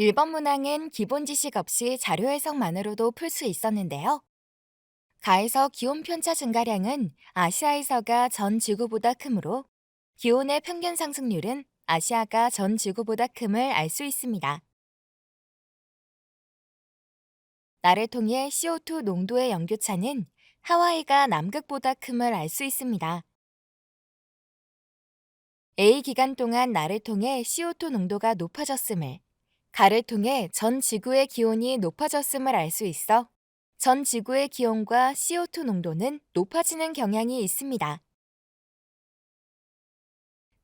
1번 문항은 기본 지식 없이 자료 해석만으로도 풀 수 있었는데요. 가에서 기온 편차 증가량은 아시아에서가 전 지구보다 크므로 기온의 평균 상승률은 아시아가 전 지구보다 큼을 알 수 있습니다. 나를 통해 CO2 농도의 연교차는 하와이가 남극보다 큼을 알 수 있습니다. A 기간 동안 나를 통해 CO2 농도가 높아졌음을, 가를 통해 전 지구의 기온이 높아졌음을 알 수 있어 전 지구의 기온과 CO2 농도는 높아지는 경향이 있습니다.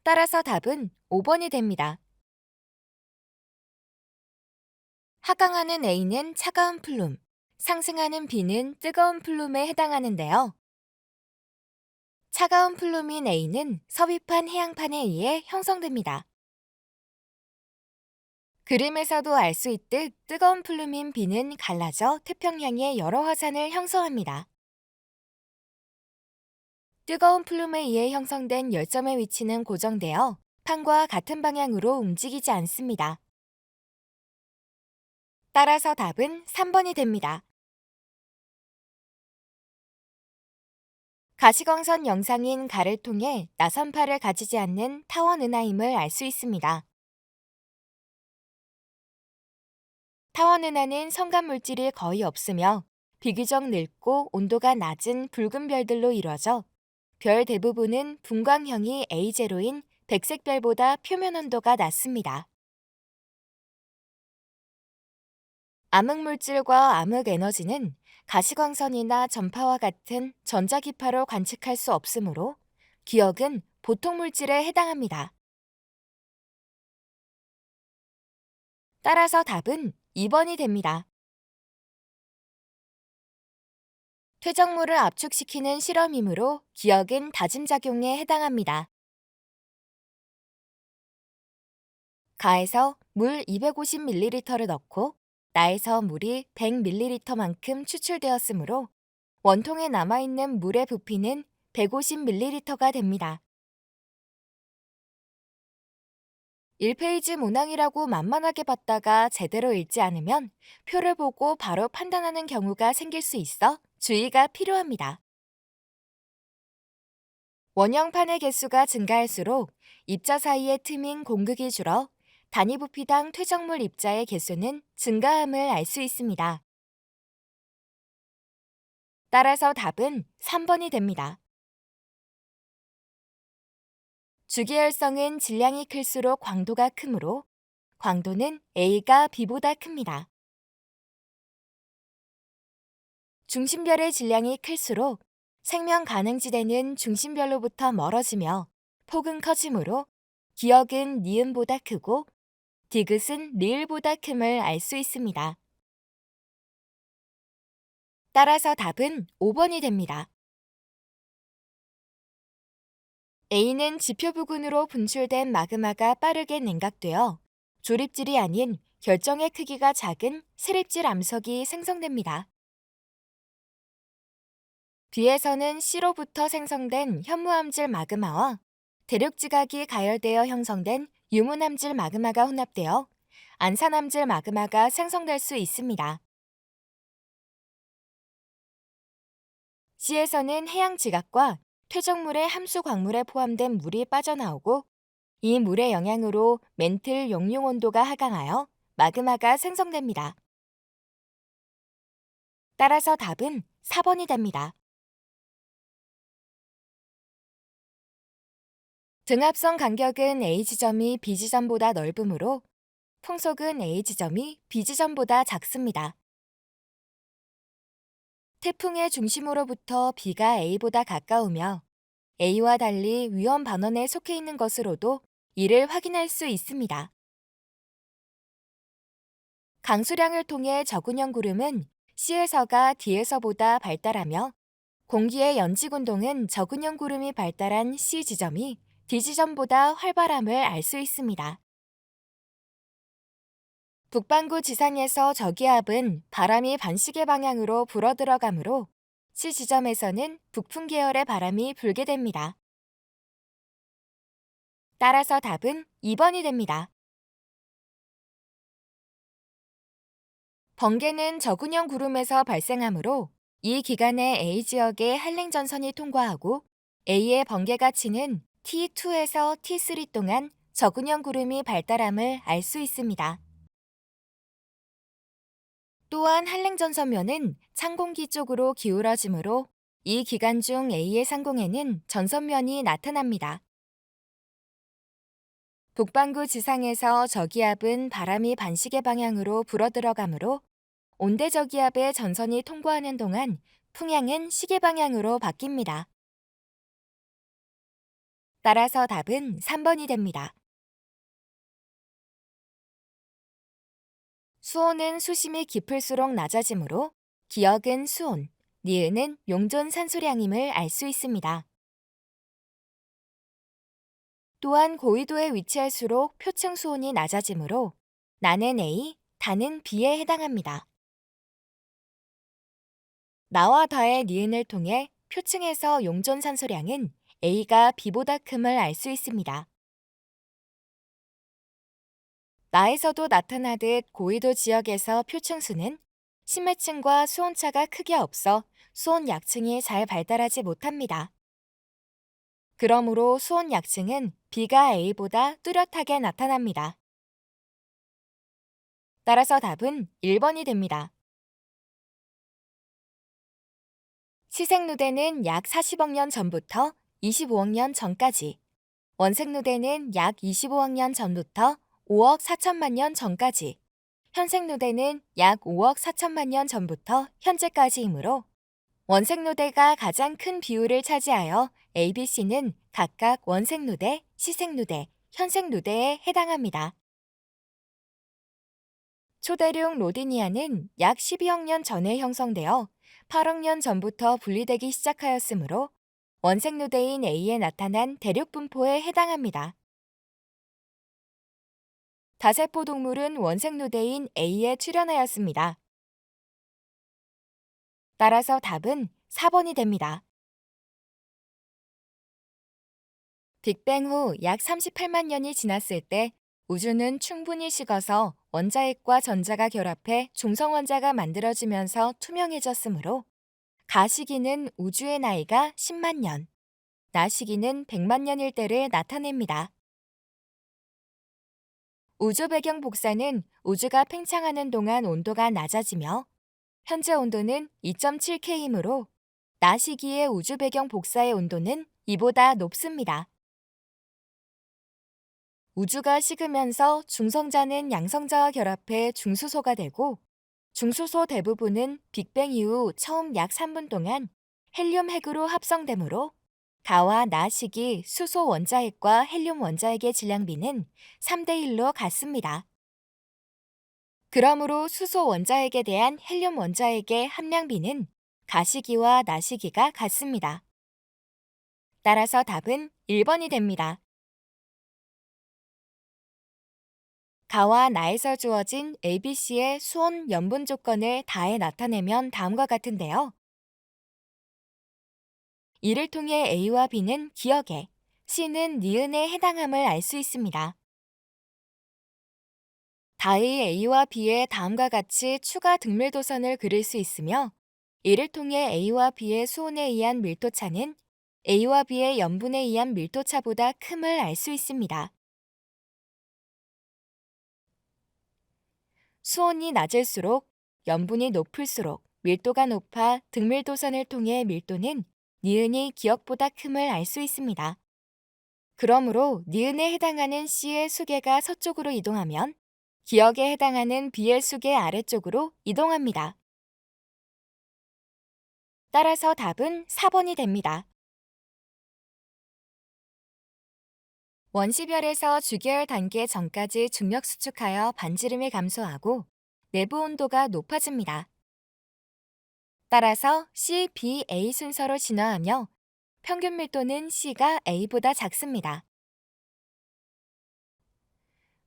따라서 답은 5번이 됩니다. 하강하는 A는 차가운 플룸, 상승하는 B는 뜨거운 플룸에 해당하는데요. 차가운 플룸인 A는 섭입한 해양판에 의해 형성됩니다. 그림에서도 알 수 있듯 뜨거운 플룸인 B는 갈라져 태평양의 여러 화산을 형성합니다. 뜨거운 플룸에 의해 형성된 열점의 위치는 고정되어 판과 같은 방향으로 움직이지 않습니다. 따라서 답은 3번이 됩니다. 가시광선 영상인 가를 통해 나선파를 가지지 않는 타원 은하임을 알 수 있습니다. 타원 은하는 성간 물질이 거의 없으며 비교적 늙고 온도가 낮은 붉은 별들로 이루어져 별 대부분은 분광형이 A0인 백색별보다 표면 온도가 낮습니다. 암흑물질과 암흑에너지는 가시광선이나 전파와 같은 전자기파로 관측할 수 없으므로 기억은 보통 물질에 해당합니다. 따라서 답은 2번이 됩니다. 퇴적물을 압축시키는 실험이므로 기억은 다짐작용에 해당합니다. 가에서 물 250ml를 넣고 나에서 물이 100ml만큼 추출되었으므로 원통에 남아있는 물의 부피는 150ml가 됩니다. 1페이지 문항이라고 만만하게 봤다가 제대로 읽지 않으면 표를 보고 바로 판단하는 경우가 생길 수 있어 주의가 필요합니다. 원형판의 개수가 증가할수록 입자 사이의 틈인 공극이 줄어 단위 부피당 퇴적물 입자의 개수는 증가함을 알 수 있습니다. 따라서 답은 3번이 됩니다. 주기혈성은 질량이 클수록 광도가 크므로 광도는 A가 B보다 큽니다. 중심별의 질량이 클수록 생명 가능지대는 중심별로부터 멀어지며 폭은 커지므로 기억은 니은보다 크고 디귿은 리을보다 큼을 알 수 있습니다. 따라서 답은 5번이 됩니다. A는 지표 부근으로 분출된 마그마가 빠르게 냉각되어 조립질이 아닌 결정의 크기가 작은 세립질 암석이 생성됩니다. B에서는 C로부터 생성된 현무암질 마그마와 대륙지각이 가열되어 형성된 유문암질 마그마가 혼합되어 안산암질 마그마가 생성될 수 있습니다. C에서는 해양지각과 퇴적물의 함수 광물에 포함된 물이 빠져나오고 이 물의 영향으로 멘틀 용융 온도가 하강하여 마그마가 생성됩니다. 따라서 답은 4번이 됩니다. 등압선 간격은 A 지점이 B 지점보다 넓으므로 풍속은 A 지점이 B 지점보다 작습니다. 태풍의 중심으로부터 B가 A보다 가까우며 A와 달리 위험 반원에 속해 있는 것으로도 이를 확인할 수 있습니다. 강수량을 통해 저근형 구름은 C에서가 D에서보다 발달하며 공기의 연직 운동은 저근형 구름이 발달한 C 지점이 D 지점보다 활발함을 알 수 있습니다. 북반구 지상에서 저기압은 바람이 반시계 방향으로 불어들어가므로 C 지점에서는 북풍 계열의 바람이 불게 됩니다. 따라서 답은 2번이 됩니다. 번개는 저근형 구름에서 발생하므로 이 기간에 A 지역에 한랭 전선이 통과하고 A의 번개 가치는 T2에서 T3 동안 저근형 구름이 발달함을 알 수 있습니다. 또한 한랭 전선면은 찬 공기 쪽으로 기울어지므로 이 기간 중 A의 상공에는 전선면이 나타납니다. 북반구 지상에서 저기압은 바람이 반시계 방향으로 불어들어가므로 온대 저기압의 전선이 통과하는 동안 풍향은 시계 방향으로 바뀝니다. 따라서 답은 3번이 됩니다. 수온은 수심이 깊을수록 낮아지므로 기역은 수온, 니은은 용존 산소량임을 알 수 있습니다. 또한 고緯도에 위치할수록 표층 수온이 낮아지므로 나는 A, 다는 B에 해당합니다. 나와 다의 니은을 통해 표층에서 용존 산소량은 A가 B보다 큼을 알 수 있습니다. 나에서도 나타나듯 고緯도 지역에서 표층수는 심해층과 수온차가 크게 없어 수온 약층이 잘 발달하지 못합니다. 그러므로 수온 약층은 B가 A보다 뚜렷하게 나타납니다. 따라서 답은 1번이 됩니다. 시생누대는 약 40억 년 전부터 25억 년 전까지, 원색누대는 약 25억 년 전부터 5억 4천만 년 전까지, 현색누대는 약 5억 4천만 년 전부터 현재까지이므로 원색누대가 가장 큰 비율을 차지하여 ABC는 각각 원색누대, 시색누대, 현색누대에 해당합니다. 초대륙 로디니아는 약 12억 년 전에 형성되어 8억 년 전부터 분리되기 시작하였으므로 원색누대인 A에 나타난 대륙 분포에 해당합니다. 다세포 동물은 원색누대인 A에 출현하였습니다. 따라서 답은 4번이 됩니다. 빅뱅 후 약 38만 년이 지났을 때 우주는 충분히 식어서 원자핵과 전자가 결합해 중성원자가 만들어지면서 투명해졌으므로 가시기는 우주의 나이가 10만 년, 나시기는 100만 년일 때를 나타냅니다. 우주 배경 복사는 우주가 팽창하는 동안 온도가 낮아지며 현재 온도는 2.7K이므로 나시기의 우주 배경 복사의 온도는 이보다 높습니다. 우주가 식으면서 중성자는 양성자와 결합해 중수소가 되고 중수소 대부분은 빅뱅 이후 처음 약 3분 동안 헬륨 핵으로 합성되므로 가와 나 시기 수소 원자핵과 헬륨 원자핵의 질량비는 3대1로 같습니다. 그러므로 수소 원자핵에 대한 헬륨 원자핵의 함량비는 가시기와 나시기가 같습니다. 따라서 답은 1번이 됩니다. 가와 나에서 주어진 ABC의 수온, 염분 조건을 다해 나타내면 다음과 같은데요. 이를 통해 A와 B는 기역에, C는 니은에 해당함을 알 수 있습니다. 다의 A와 B의 다음과 같이 추가 등밀도선을 그릴 수 있으며 이를 통해 A와 B의 수온에 의한 밀도차는 A와 B의 염분에 의한 밀도차보다 큼을 알 수 있습니다. 수온이 낮을수록 염분이 높을수록 밀도가 높아 등밀도선을 통해 밀도는 니은이 기역보다 큼을 알 수 있습니다. 그러므로 니은에 해당하는 C의 수계가 서쪽으로 이동하면 기역에 해당하는 B의 수계 아래쪽으로 이동합니다. 따라서 답은 4번이 됩니다. 원시별에서 주계열 단계 전까지 중력 수축하여 반지름이 감소하고 내부 온도가 높아집니다. 따라서 C, B, A 순서로 진화하며 평균 밀도는 C가 A보다 작습니다.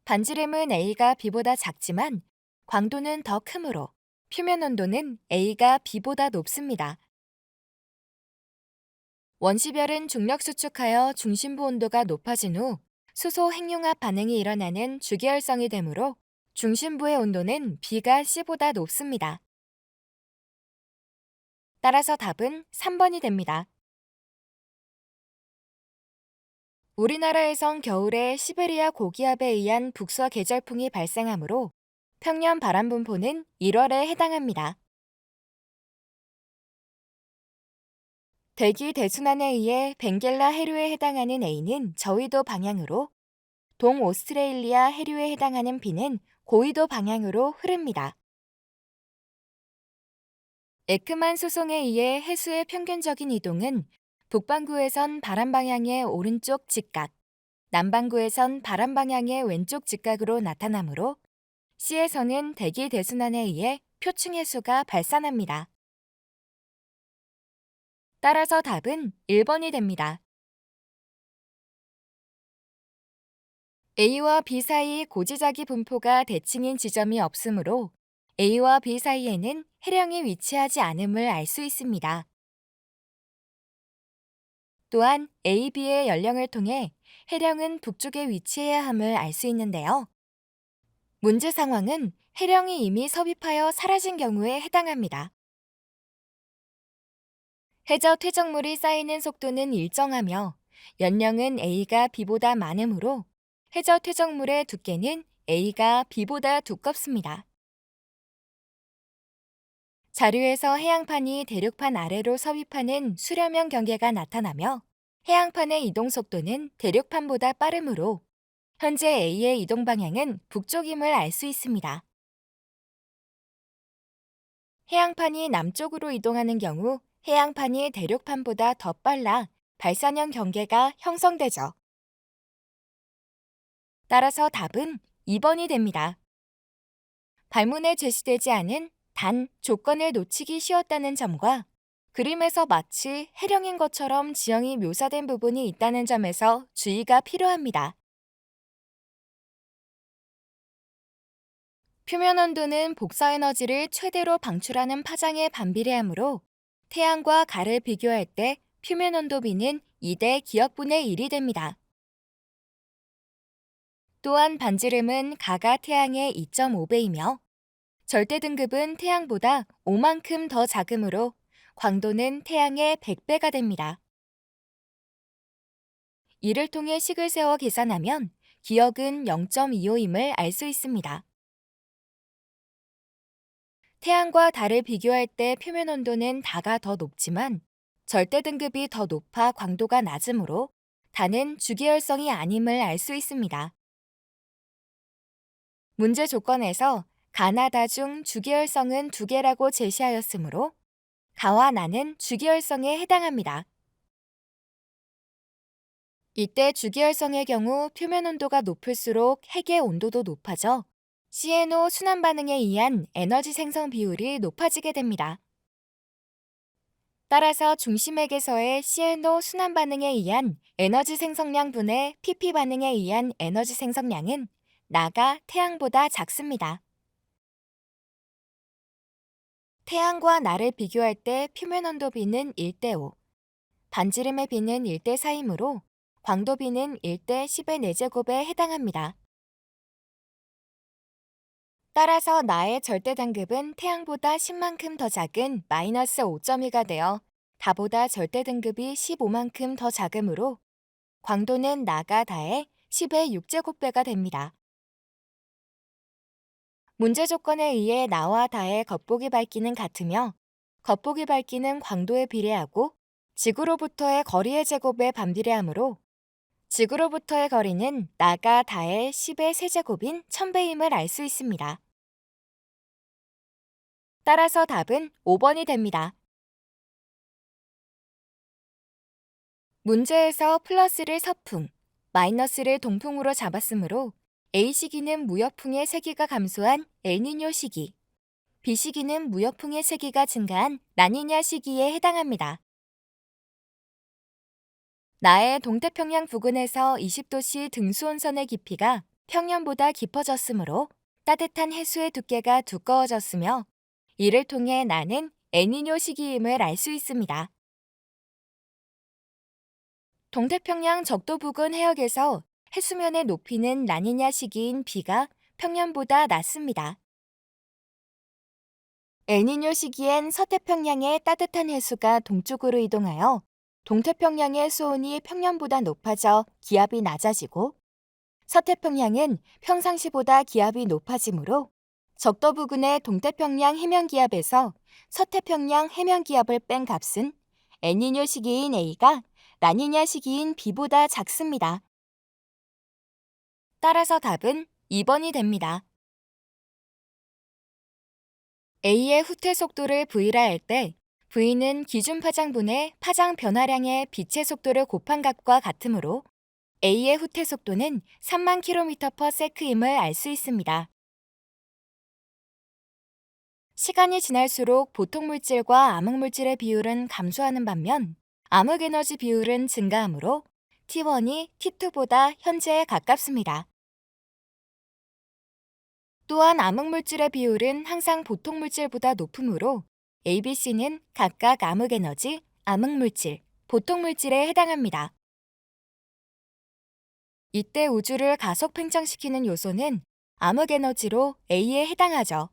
반지름은 A가 B보다 작지만 광도는 더 크므로 표면 온도는 A가 B보다 높습니다. 원시별은 중력 수축하여 중심부 온도가 높아진 후 수소 핵융합 반응이 일어나는 주계열성이 되므로 중심부의 온도는 B가 C보다 높습니다. 따라서 답은 3번이 됩니다. 우리나라에선 겨울에 시베리아 고기압에 의한 북서 계절풍이 발생하므로 평년 바람 분포는 1월에 해당합니다. 대기 대순환에 의해 벵겔라 해류에 해당하는 A는 저위도 방향으로, 동오스트레일리아 해류에 해당하는 B는 고위도 방향으로 흐릅니다. 에크만 수송에 의해 해수의 평균적인 이동은 북반구에선 바람 방향의 오른쪽 직각, 남반구에선 바람 방향의 왼쪽 직각으로 나타나므로 C에서는 대기 대순환에 의해 표층 해수가 발산합니다. 따라서 답은 1번이 됩니다. A와 B 사이 고지자기 분포가 대칭인 지점이 없으므로 A와 B 사이에는 해령이 위치하지 않음을 알 수 있습니다. 또한 A, B의 연령을 통해 해령은 북쪽에 위치해야 함을 알 수 있는데요. 문제 상황은 해령이 이미 섭입하여 사라진 경우에 해당합니다. 해저 퇴적물이 쌓이는 속도는 일정하며 연령은 A가 B보다 많으므로 해저 퇴적물의 두께는 A가 B보다 두껍습니다. 자료에서 해양판이 대륙판 아래로 섭입하는 수렴형 경계가 나타나며 해양판의 이동 속도는 대륙판보다 빠르므로 현재 A의 이동 방향은 북쪽임을 알 수 있습니다. 해양판이 남쪽으로 이동하는 경우 해양판이 대륙판보다 더 빨라 발산형 경계가 형성되죠. 따라서 답은 2번이 됩니다. 발문에 제시되지 않은 단 조건을 놓치기 쉬웠다는 점과 그림에서 마치 해령인 것처럼 지형이 묘사된 부분이 있다는 점에서 주의가 필요합니다. 표면 온도는 복사 에너지를 최대로 방출하는 파장에 반비례하므로 태양과 가를 비교할 때 표면 온도 B는 2대 기억분의 1이 됩니다. 또한 반지름은 가가 태양의 2.5배이며 절대 등급은 태양보다 5만큼 더 작으므로 광도는 태양의 100배가 됩니다. 이를 통해 식을 세워 계산하면 기억은 0.25임을 알 수 있습니다. 태양과 달을 비교할 때 표면 온도는 다가 더 높지만 절대 등급이 더 높아 광도가 낮으므로 다는 주기혈성이 아님을 알 수 있습니다. 문제 조건에서 가나 다 중 주기혈성은 2개라고 제시하였으므로 가와 나는 주기혈성에 해당합니다. 이때 주기혈성의 경우 표면 온도가 높을수록 핵의 온도도 높아져 CNO 순환 반응에 의한 에너지 생성 비율이 높아지게 됩니다. 따라서 중심핵에서의 CNO 순환 반응에 의한 에너지 생성량 분의 PP 반응에 의한 에너지 생성량은 나가 태양보다 작습니다. 태양과 나를 비교할 때 표면 온도 B는 1대5, 반지름의 B는 1대4이므로 광도 B는 1대 10의 4제곱에 해당합니다. 따라서 나의 절대 등급은 태양보다 10만큼 더 작은 마이너스 5.2가 되어 다보다 절대 등급이 15만큼 더 작으므로 광도는 나가 다의 10의 6제곱배가 됩니다. 문제 조건에 의해 나와 다의 겉보기 밝기는 같으며 겉보기 밝기는 광도에 비례하고 지구로부터의 거리의 제곱에 반비례하므로 지구로부터의 거리는 나가 다의 10의 세제곱인 1000배임을 알 수 있습니다. 따라서 답은 5번이 됩니다. 문제에서 플러스를 서풍, 마이너스를 동풍으로 잡았으므로 A 시기는 무역풍의 세기가 감소한 엘니뇨 시기, B 시기는 무역풍의 세기가 증가한 라니냐 시기에 해당합니다. 나의 동태평양 부근에서 20도씨 등수온선의 깊이가 평년보다 깊어졌으므로 따뜻한 해수의 두께가 두꺼워졌으며 이를 통해 나는 엘니뇨 시기임을 알 수 있습니다. 동태평양 적도 부근 해역에서 해수면의 높이는 라니냐 시기인 B가 평년보다 낮습니다. 엘니뇨 시기엔 서태평양의 따뜻한 해수가 동쪽으로 이동하여 동태평양의 수온이 평년보다 높아져 기압이 낮아지고 서태평양은 평상시보다 기압이 높아지므로 적도 부근의 동태평양 해면기압에서 서태평양 해면기압을 뺀 값은 엘니뇨 시기인 A가 라니냐 시기인 B보다 작습니다. 따라서 답은 2번이 됩니다. A의 후퇴 속도를 V라 할 때 V는 기준 파장분의 파장 변화량의 빛의 속도를 곱한 값과 같으므로 A의 후퇴 속도는 3만 km/s임을 알 수 있습니다. 시간이 지날수록 보통 물질과 암흑 물질의 비율은 감소하는 반면 암흑 에너지 비율은 증가하므로 T1이 T2보다 현재에 가깝습니다. 또한 암흑 물질의 비율은 항상 보통 물질보다 높으므로 A, B, C는 각각 암흑 에너지, 암흑 물질, 보통 물질에 해당합니다. 이때 우주를 가속 팽창시키는 요소는 암흑 에너지로 A에 해당하죠.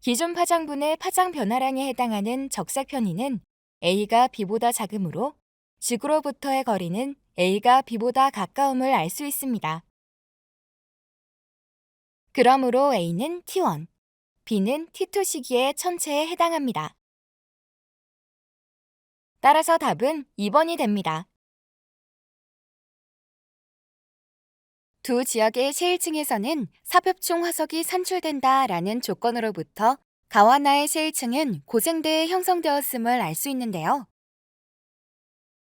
기존 파장분의 파장 변화량에 해당하는 적색 편의는 A가 B보다 작으므로 지구로부터의 거리는 A가 B보다 가까움을 알 수 있습니다. 그러므로 A는 T1, B는 T2 시기의 천체에 해당합니다. 따라서 답은 2번이 됩니다. 두 지역의 셰일층에서는 삽엽중 화석이 산출된다라는 조건으로부터 가와나의 셰일층은 고생대에 형성되었음을 알 수 있는데요.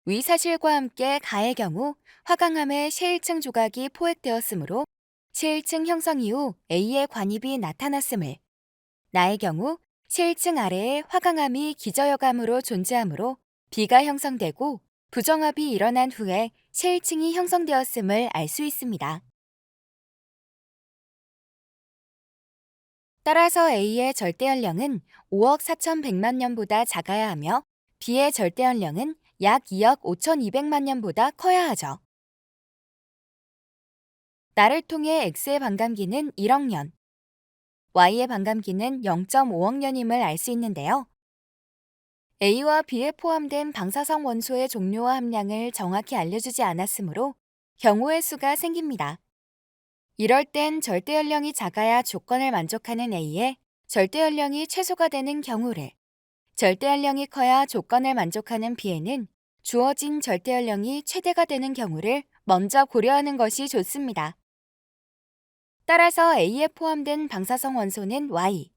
위 사실과 함께 가의 경우 화강암의 셰일층 조각이 포획되었으므로 셰일층 형성 이후 A의 관입이 나타났음을, 나의 경우 셰일층 아래에 화강암이 기저여감으로 존재하므로 B가 형성되고 부정합이 일어난 후에 셰일층이 형성되었음을 알 수 있습니다. 따라서 A의 절대 연령은 5억 4,100만 년보다 작아야 하며 B의 절대 연령은 약 2억 5,200만 년보다 커야 하죠. 나를 통해 X의 반감기는 1억 년, Y의 반감기는 0.5억 년임을 알 수 있는데요. A와 B에 포함된 방사성 원소의 종류와 함량을 정확히 알려주지 않았으므로 경우의 수가 생깁니다. 이럴 땐 절대 연령이 작아야 조건을 만족하는 A에 절대 연령이 최소가 되는 경우를, 절대 연령이 커야 조건을 만족하는 B에는 주어진 절대 연령이 최대가 되는 경우를 먼저 고려하는 것이 좋습니다. 따라서 A에 포함된 방사성 원소는 Y,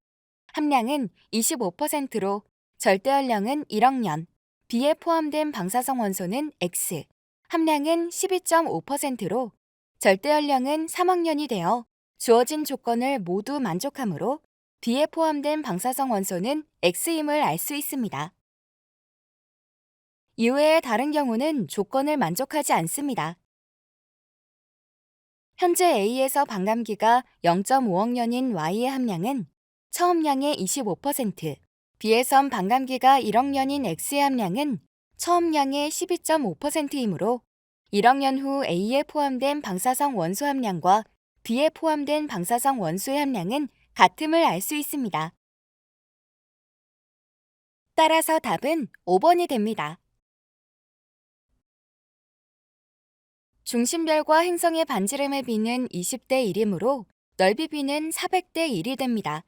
함량은 25%로 절대 연령은 1억 년, B에 포함된 방사성 원소는 X, 함량은 12.5%로 절대 연령은 3억 년이 되어 주어진 조건을 모두 만족하므로 B에 포함된 방사성 원소는 X임을 알 수 있습니다. 이외의 다른 경우는 조건을 만족하지 않습니다. 현재 A에서 반감기가 0.5억 년인 Y의 함량은 처음량의 25%, B에선 반감기가 1억 년인 X의 함량은 처음량의 12.5%이므로 1억 년 후 A에 포함된 방사성 원소 함량과 B에 포함된 방사성 원소의 함량은 같음을 알 수 있습니다. 따라서 답은 5번이 됩니다. 중심별과 행성의 반지름의 비는 20대 1이므로 넓이 비는 400대 1이 됩니다.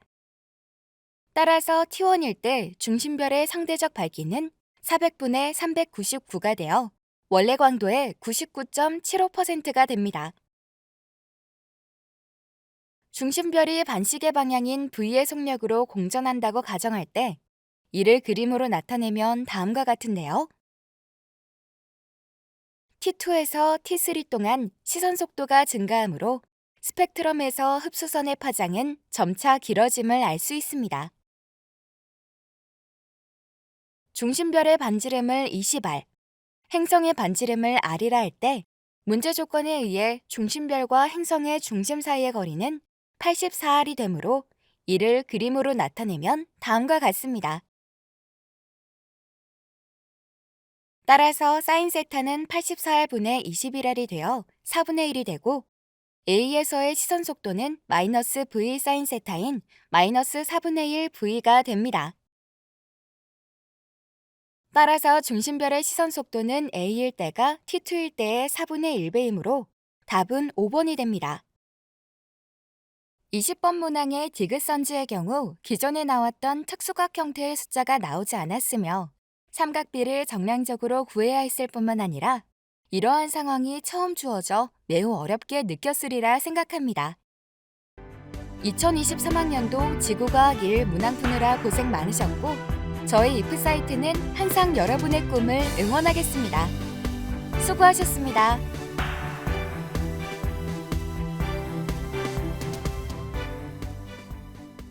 따라서 T1일 때 중심별의 상대적 밝기는 400분의 399가 되어 원래 광도의 99.75%가 됩니다. 중심별이 반시계 방향인 V의 속력으로 공전한다고 가정할 때 이를 그림으로 나타내면 다음과 같은데요. T2에서 T3 동안 시선 속도가 증가하므로 스펙트럼에서 흡수선의 파장은 점차 길어짐을 알 수 있습니다. 중심별의 반지름을 20R, 행성의 반지름을 R이라 할 때 문제 조건에 의해 중심별과 행성의 중심 사이의 거리는 84R이 되므로 이를 그림으로 나타내면 다음과 같습니다. 따라서 사인 세타는 84R분의 21R이 되어 4분의 1이 되고 A에서의 시선 속도는 마이너스 V 사인 세타인 마이너스 4분의 1 V가 됩니다. 따라서 중심별의 시선 속도는 A일 때가 T2일 때의 4분의 1배이므로 답은 5번이 됩니다. 20번 문항의 디귿선지의 경우 기존에 나왔던 특수각 형태의 숫자가 나오지 않았으며 삼각비를 정량적으로 구해야 했을 뿐만 아니라 이러한 상황이 처음 주어져 매우 어렵게 느꼈으리라 생각합니다. 2023학년도 지구과학 1 문항 푸느라 고생 많으셨고 저희 이프 사이트는 항상 여러분의 꿈을 응원하겠습니다. 수고하셨습니다.